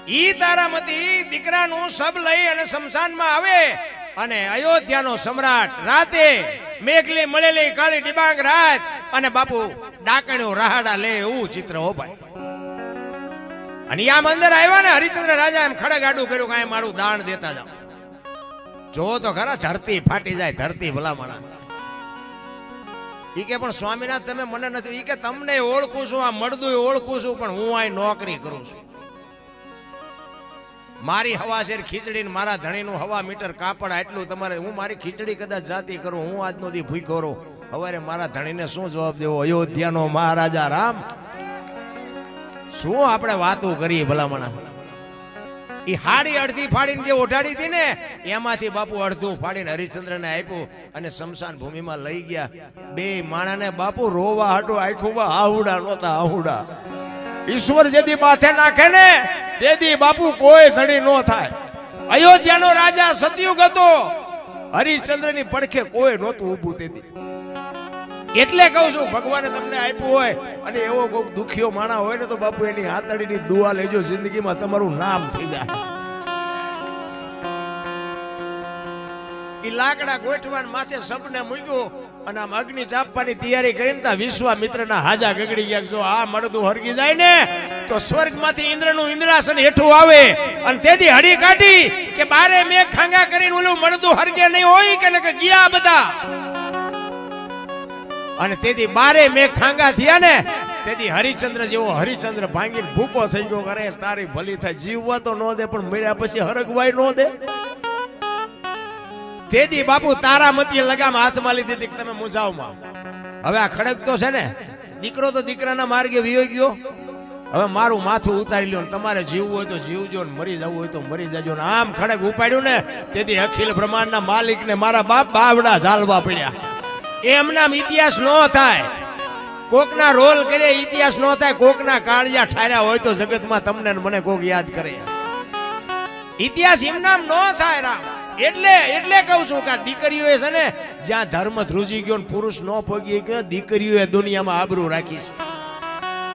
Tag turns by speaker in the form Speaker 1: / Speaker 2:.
Speaker 1: ઈ તારામતી દીકરાનું સબ લઈ અને શમશાનમાં આવે અને અયોધ્યાનો સમ્રાટ રાતે મેઘલી મળેલી કાળી ડિબાંગ રાત અને બાપુ ડાકણ્યો રાહાડા લે એવું ચિત્ર હો ભાઈ. અને આમ અંદર આવ્યા ને હરિચંદ્ર રાજા એમ ખડગ આડું કર્યું કે મારું દાન દેતા જાવ. જો તો ખરા ધરતી ફાટી જાય, ધરતી ભલામણા. ઈ કે પણ સ્વામિનાથ તમે મને નથી, ઈ કે તમને ઓળખું છું, આ મળદું ઓળખું છું, પણ હું આ નોકરી કરું છું. મારી હવા શેર ખીચડી ને મારા ધણીનું હવા મીટર કાપડ આટલું તમારે, હું મારી ખીચડી કદાચ જાતી કરું, હું આજનો દી ભૂખ્યો રહું, હવારે મારા ધણીને શું જવાબ દેવો? અયોધ્યાનો મહારાજા રામ. શું આપણે વાતો કરીએ ભલામણા. ઈ હાડી અડધી ફાડીને જે ઓઢાડી હતી ને એમાંથી બાપુ અડધું ફાડીને હરિશ્ચંદ્રને આપ્યું અને શમશાન ભૂમિમાં લઈ ગયા. બે માણાને બાપુ રોવા હાટો આંખોમાં આહુડા નહોતા, આહુડા. ઈશ્વર જેથી માથે નાખે ને તેથી બાપુ કોઈ ધણી નો થાય. અયોધ્યાનો રાજા સતયુગ હતો, હરિશ્ચંદ્રની પડખે કોઈ નહોતું ઊભું તેથી. એટલે કહું છું ભગવાને તમને આપ્યું હોય અને એવો કોઈક દુખિયો માણા હોય ને તો બાપુ એની હાથડીની દુઆ લેજો, જિંદગીમાં તમારું નામ થઈ જાય. ઈ લાકડા ગોઠવાન માથે સબને મૂક્યું અને આમ અગ્નિ ચાપવાની તૈયારી કરીને તા વિશ્વામિત્રના હાજા ગગડી ગયા. જો આ મળદું હરગી જાય ને તો સ્વર્ગમાંથી ઇન્દ્રનું ઇન્દ્રાસન હેઠું આવે અને તેથી હડી કાઢી કે બારે મેઘ ખાંગા કરીને ઓલું મળદું હરગે નહીં હોય કે ગયા બધા. અને તેથી બારે મેઘ ખાંગા થયા ને તેથી હરિચંદ્ર જેવો હરિચંદ્ર ભાંગીને ભૂકો થઈ ગયો. કરે તારી ભલી થાય, જીવવા તો ન દે પણ મળ્યા પછી હરગવાય ન દે. તેથી બાપુ તારામતીએ લગામ હાથમાં લીધી હતી તમે મુંજાવમાં. હવે આ ખડક તો છે ને, દીકરો તો દીકરાના માર્ગે વિયો ગયો. હવે મારું માથું ઉતારી લ્યો, તમારે જીવવું હોય તો જીવજો ને મરી જવું હોય તો મરી જજો. ને આમ ખડક ઉપાડ્યું ને તેથી અખિલ બ્રહ્માંડના માલિક ને મારા બાપ બાવડા ઝાલવા પડ્યા. એમના ઇતિહાસ ન થાય, કોકના રોલ કરે ઇતિહાસ ન થાય. કોકના કાળિયા ઠાર્યા હોય તો જગતમાં તમને મને કોક યાદ કરે. ઇતિહાસ એમનામ ન થાય રામ. એટલે કહું છું કે દીકરીઓએ છે ને જ્યાં ધર્મ ધ્રુજી ગયો પુરુષ ન પગી ગયો, દીકરીઓએ દુનિયામાં આબરૂ રાખી છે.